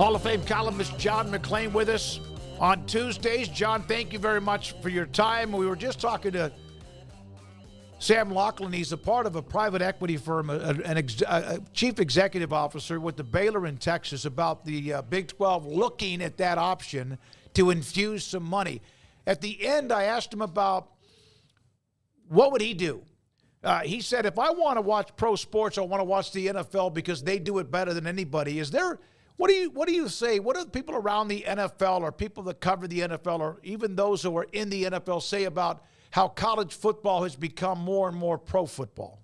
Hall of Fame columnist John McClain with us on Tuesdays. John, thank you very much for your time. We were just talking to Sam Laughlin. He's a part of a private equity firm, a chief executive officer with the Baylor in Texas, about the Big 12 looking at that option to infuse some money. At the end, I asked him about what would he do. He said, if I want to watch pro sports, I want to watch the NFL because they do it better than anybody. What do you say? What do people around the NFL or people that cover the NFL or even those who are in the NFL say about how college football has become more and more pro football?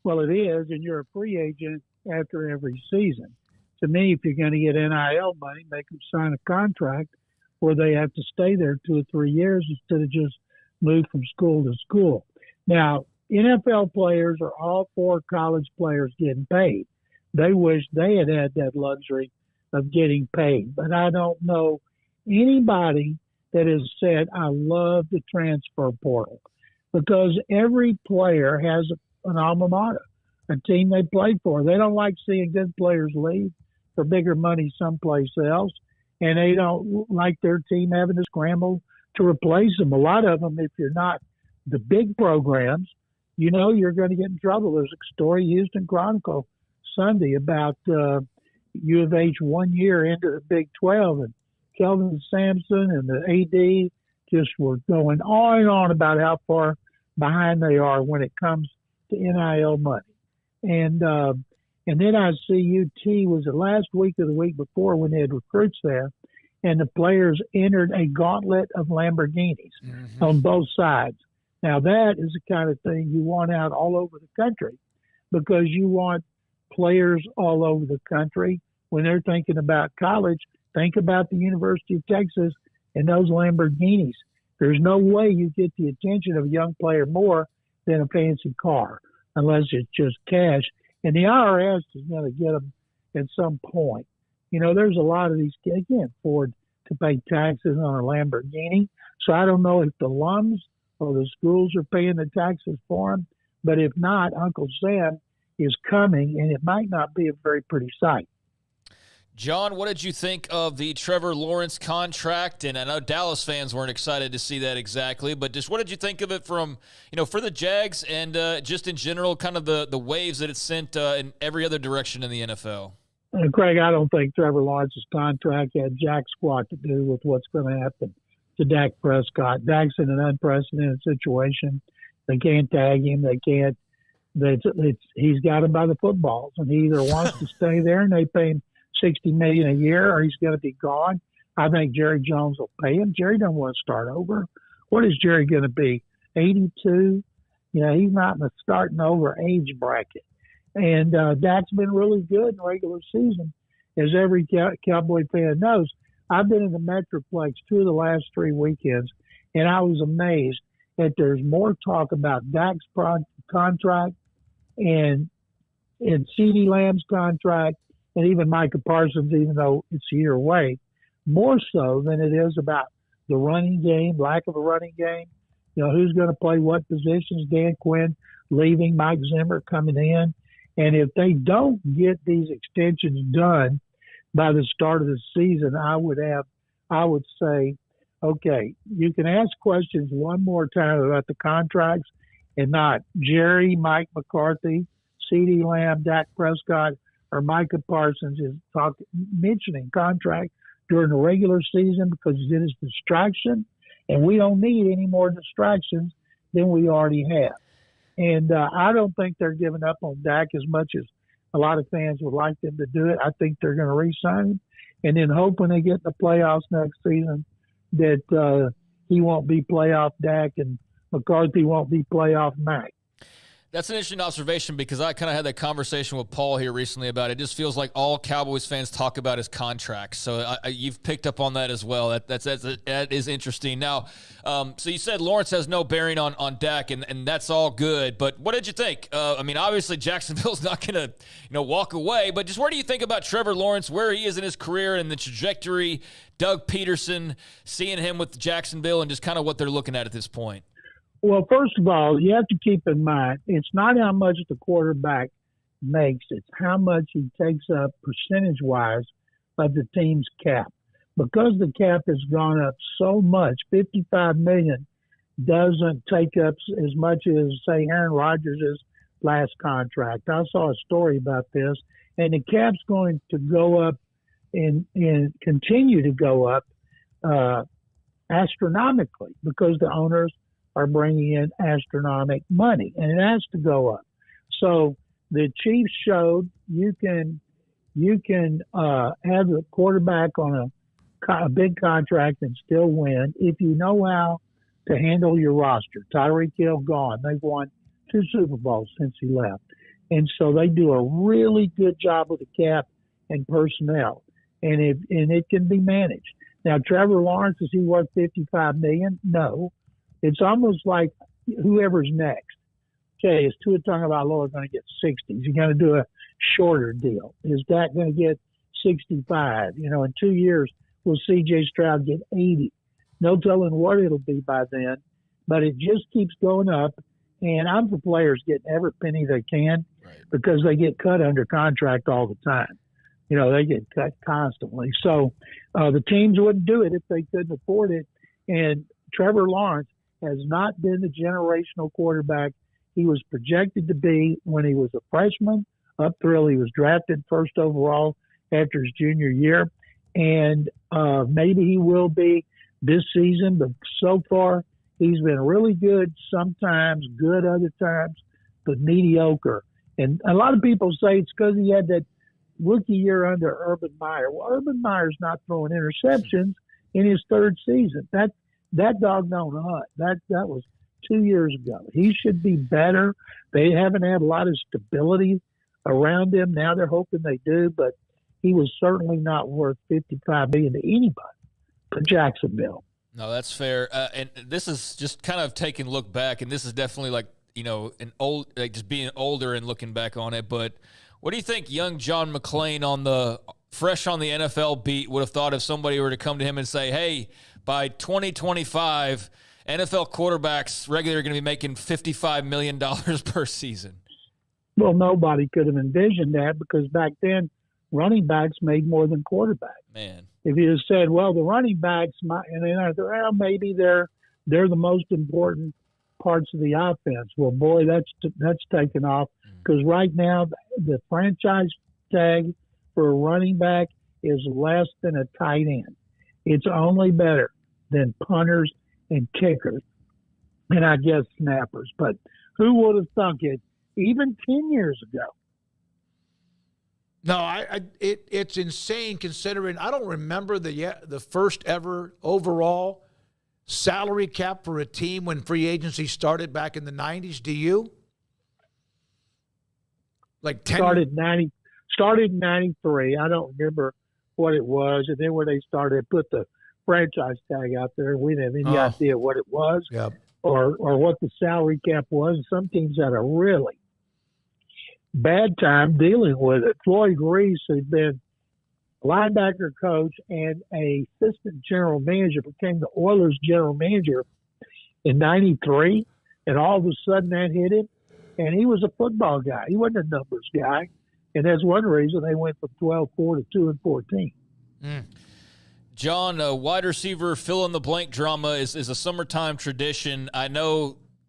Well, it is, and you're a free agent after every season. To me, if you're going to get NIL money, make them sign a contract where they have to stay there 2 or 3 years instead of just move from school to school. Now, NFL players are all for college players getting paid. They wish they had that luxury of getting paid. But I don't know anybody that has said, I love the transfer portal, because every player has an alma mater, a team they played for. They don't like seeing good players leave for bigger money someplace else, and they don't like their team having to scramble to replace them. A lot of them, if you're not the big programs, you're going to get in trouble. There's a story Houston Chronicle Sunday about U of H 1 year into the Big 12, and Kelvin Sampson and the AD just were going on and on about how far behind they are when it comes to NIL money. And then I see UT, was it last week or the week before, when they had recruits there, and the players entered a gauntlet of Lamborghinis on both sides. Now, that is the kind of thing you want out all over the country, because you want players all over the country, when they're thinking about college, think about the University of Texas and those Lamborghinis. There's no way you get the attention of a young player more than a fancy car, unless it's just cash. And the IRS is going to get them at some point. There's a lot of these kids can't afford to pay taxes on a Lamborghini. So I don't know if the alums or the schools are paying the taxes for them. But if not, Uncle Sam is coming, and it might not be a very pretty sight. John, what did you think of the Trevor Lawerence contract? And I know Dallas fans weren't excited to see that exactly, but just what did you think of it from, for the Jags and just in general, kind of the waves that it sent in every other direction in the NFL? Craig, I don't think Trevor Lawrence's contract had jack squat to do with what's going to happen to Dak Prescott. Dak's in an unprecedented situation. They can't tag him. They can't. He's got him by the footballs, and he either wants to stay there and they pay him $60 million a year, or he's going to be gone. I think Jerry Jones will pay him. Jerry doesn't want to start over. What is Jerry going to be? 82? He's not in the starting over age bracket. And Dak's been really good in the regular season, as every Cowboy fan knows. I've been in the Metroplex 2 of the last 3 weekends, and I was amazed that there's more talk about Dak's contract and CeeDee Lamb's contract, and even Micah Parsons, even though it's a year away, more so than it is about the running game, lack of a running game. Who's going to play what positions, Dan Quinn leaving, Mike Zimmer coming in. And if they don't get these extensions done by the start of the season, I would say, okay, you can ask questions one more time about the contracts, and not Jerry, Mike McCarthy, CeeDee Lamb, Dak Prescott, or Micah Parsons is mentioning contract during the regular season, because it is distraction, and we don't need any more distractions than we already have. And I don't think they're giving up on Dak as much as a lot of fans would like them to do it. I think they're going to re-sign him, and then hope when they get in the playoffs next season that he won't be playoff Dak and McCarthy won't be playoff Mac. That's an interesting observation, because I kind of had that conversation with Paul here recently about it. It just feels like all Cowboys fans talk about is contracts. So you've picked up on that as well. That is interesting. Now, so you said Lawrence has no bearing on Dak, and that's all good. But what did you think? Obviously Jacksonville's not going to walk away. But just where do you think about Trevor Lawerence, where he is in his career and the trajectory? Doug Peterson, seeing him with Jacksonville, and just kind of what they're looking at this point. Well, first of all, you have to keep in mind, it's not how much the quarterback makes, it's how much he takes up percentage-wise of the team's cap. Because the cap has gone up so much, $55 million doesn't take up as much as, say, Aaron Rodgers' last contract. I saw a story about this, and the cap's going to go up and continue to go up astronomically because the owners are bringing in astronomical money, and it has to go up. So the Chiefs showed you can have a quarterback on a big contract and still win if you know how to handle your roster. Tyreek Hill gone. They've won 2 Super Bowls since he left. And so they do a really good job with the cap and personnel. And it can be managed. Now, Trevor Lawerence, is he worth $55 million? No. It's almost like whoever's next. Okay, is Tua Tagovailoa going to get 60? Is he going to do a shorter deal? Is Dak going to get 65? You know, in 2 years, will C.J. Stroud get 80? No telling what it'll be by then, but it just keeps going up. And I'm for players getting every penny they can because they get cut under contract all the time. You know, they get cut constantly. So the teams wouldn't do it if they couldn't afford it. And Trevor Lawerence has not been the generational quarterback he was projected to be when he was a freshman up through. He was drafted first overall after his junior year. And maybe he will be this season, but so far he's been really good sometimes, good other times, but mediocre. And a lot of people say it's because he had that rookie year under Urban Meyer. Well, Urban Meyer's not throwing interceptions in his third season. That dog don't hunt. That was 2 years ago. He should be better. They haven't had a lot of stability around him. Now they're hoping they do, but he was certainly not worth $55 million to anybody for Jacksonville. No, that's fair. And this is just kind of taking a look back, and this is definitely like, you know, just being older and looking back on it. But what do you think young John McClain fresh on the NFL beat would have thought if somebody were to come to him and say, hey, by 2025, NFL quarterbacks regularly are going to be making $55 million per season? Well, nobody could have envisioned that because back then running backs made more than quarterbacks. Man. If you just said, well, the running backs, maybe they're the most important parts of the offense. Well, boy, that's taken off because right now the franchise tag for a running back is less than a tight end. It's only better than punters and kickers, and I guess snappers. But who would have thunk it even 10 years ago? No, it's insane considering I don't remember the first ever overall salary cap for a team when free agency started back in the 90s. Do you? Like 10 started in 93. I don't remember what it was, and then when they started, put the franchise tag out there, we didn't have any idea what it was or what the salary cap was. Some teams had a really bad time dealing with it. Floyd Reese, who'd been linebacker coach and a assistant general manager, became the Oilers general manager in 93, and all of a sudden that hit him. And he was a football guy. He wasn't a numbers guy. And that's one reason they went from 12-4 to 2-14. John, wide receiver fill-in-the-blank drama is a summertime tradition.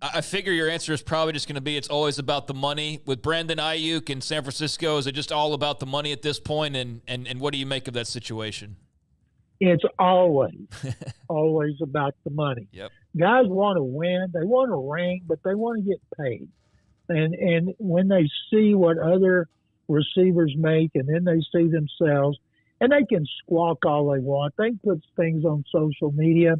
I figure your answer is probably just going to be it's always about the money. With Brandon Ayuk in San Francisco, is it just all about the money at this point? And what do you make of that situation? It's always about the money. Yep. Guys want to win. They want a ring, but they want to get paid. And when they see what other receivers make and then they see themselves, and they can squawk all they want. They can put things on social media.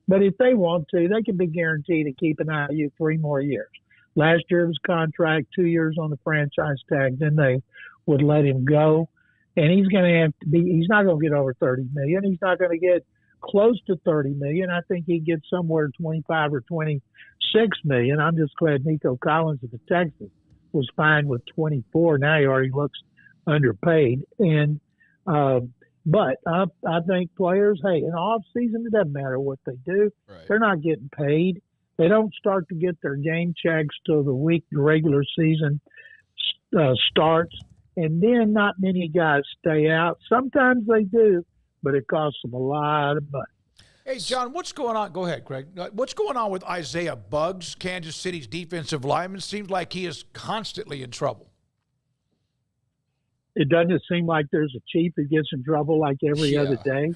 But if they want to, they can be guaranteed to keep an eye on you 3 more years. Last year of his contract, 2 years on the franchise tag, then they would let him go. And he's not going to get over $30 million. He's not going to get close to $30 million. I think he'd get somewhere 25 or 26 million. I'm just glad Nico Collins of the Texans was fine with 24. Now he already looks underpaid. And, but I think players, hey, in the off season, it doesn't matter what they do. Right. They're not getting paid. They don't start to get their game checks till the week the regular season starts. And then not many guys stay out. Sometimes they do, but it costs them a lot of money. Hey, John, what's going on? Go ahead, Craig. What's going on with Isaiah Buggs, Kansas City's defensive lineman? Seems like he is constantly in trouble. It doesn't seem like there's a chief who gets in trouble like every other day.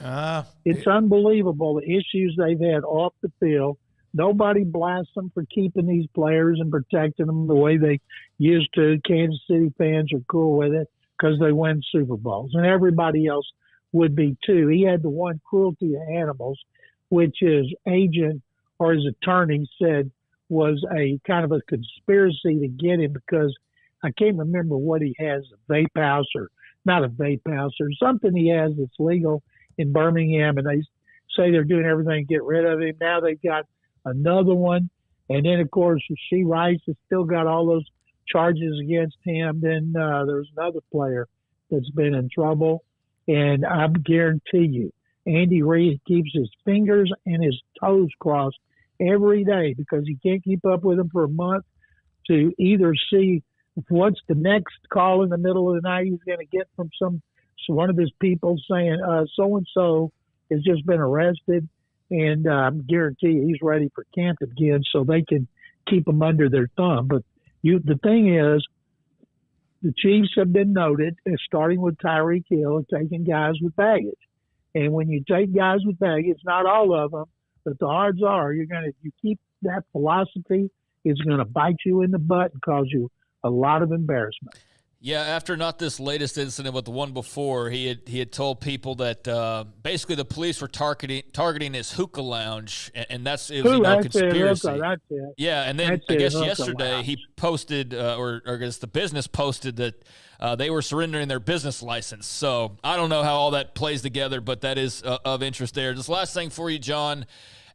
It's unbelievable, the issues they've had off the field. Nobody blasts them for keeping these players and protecting them the way they used to. Kansas City fans are cool with it because they win Super Bowls, and everybody else would be too. He had the one cruelty to animals, which his agent or his attorney said was a kind of a conspiracy to get him because I can't remember what he has, a vape house or not a vape house or something he has that's legal in Birmingham, and they say they're doing everything to get rid of him. Now they've got another one, and then, of course, Rasheed Rice has still got all those charges against him. Then there's another player that's been in trouble, and I guarantee you, Andy Reid keeps his fingers and his toes crossed every day because he can't keep up with them for a month to either see what's the next call in the middle of the night he's going to get from one of his people saying so-and-so has just been arrested, and I guarantee you he's ready for camp again so they can keep him under their thumb. But the thing is, the Chiefs have been noted as starting with Tyreek Hill and taking guys with baggage. And when you take guys with baggage, not all of them, but the odds are you keep that philosophy, it's going to bite you in the butt and cause you a lot of embarrassment. Yeah, after not this latest incident, but the one before, he had told people that basically the police were targeting his hookah lounge, and it was a conspiracy. That's it. Yeah, and then I guess yesterday he posted, or I guess the business posted that they were surrendering their business license. So I don't know how all that plays together, but that is of interest there. Just last thing for you, John.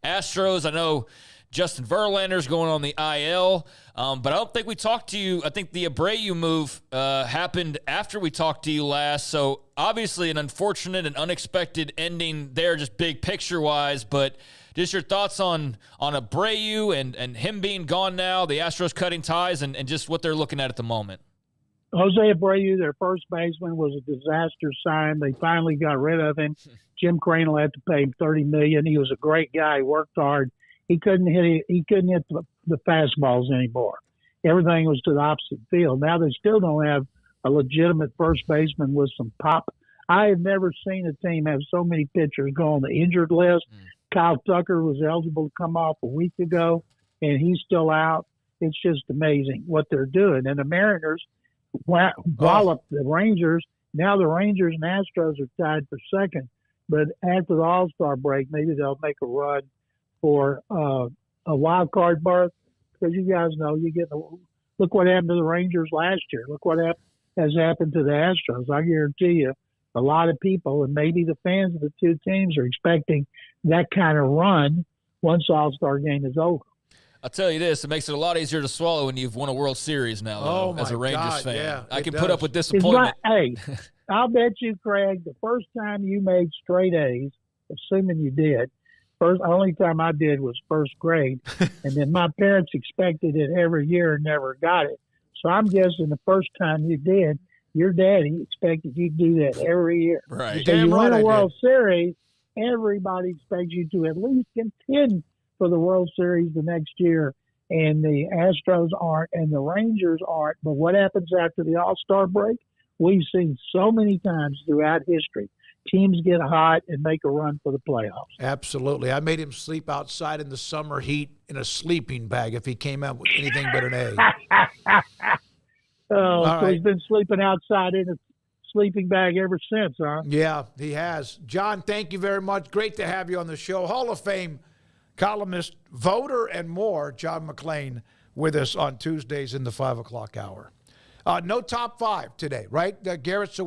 Astros, I know Justin Verlander's going on the IL, but I don't think we talked to you. I think the Abreu move happened after we talked to you last, so obviously an unfortunate and unexpected ending there, just big picture-wise, but just your thoughts on Abreu and him being gone now, the Astros cutting ties, and just what they're looking at the moment. Jose Abreu, their first baseman, was a disaster sign. They finally got rid of him. Jim Crane will have to pay him $30 million. He was a great guy. He worked hard. He couldn't hit the fastballs anymore. Everything was to the opposite field. Now they still don't have a legitimate first baseman with some pop. I have never seen a team have so many pitchers go on the injured list. Kyle Tucker was eligible to come off a week ago, and he's still out. It's just amazing what they're doing. And the Mariners walloped the Rangers. Now the Rangers and Astros are tied for second. But after the All-Star break, maybe they'll make a run for a wild card berth, because you guys know look what happened to the Rangers last year. Look what has happened to the Astros. I guarantee you a lot of people, and maybe the fans of the two teams, are expecting that kind of run once the All-Star game is over. I'll tell you this, it makes it a lot easier to swallow when you've won a World Series now, as a Rangers fan. Yeah, I can put up with disappointment. Hey, I'll bet you, Craig, the first time you made straight A's, assuming you did, only time I did was first grade, and then my parents expected it every year and never got it. So I'm guessing the first time you did, your daddy expected you to do that every year. Right. So you win a World Series, everybody expects you to at least contend for the World Series the next year, and the Astros aren't and the Rangers aren't. But what happens after the All-Star break? We've seen so many times throughout history. Teams get hot and make a run for the playoffs. Absolutely. I made him sleep outside in the summer heat in a sleeping bag if he came out with anything but an A. So he's been sleeping outside in a sleeping bag ever since, huh? Yeah, he has. John, thank you very much. Great to have you on the show. Hall of Fame columnist, voter, and more, John McClain, with us on Tuesdays in the 5 o'clock hour. No top five today, right, Garrett? So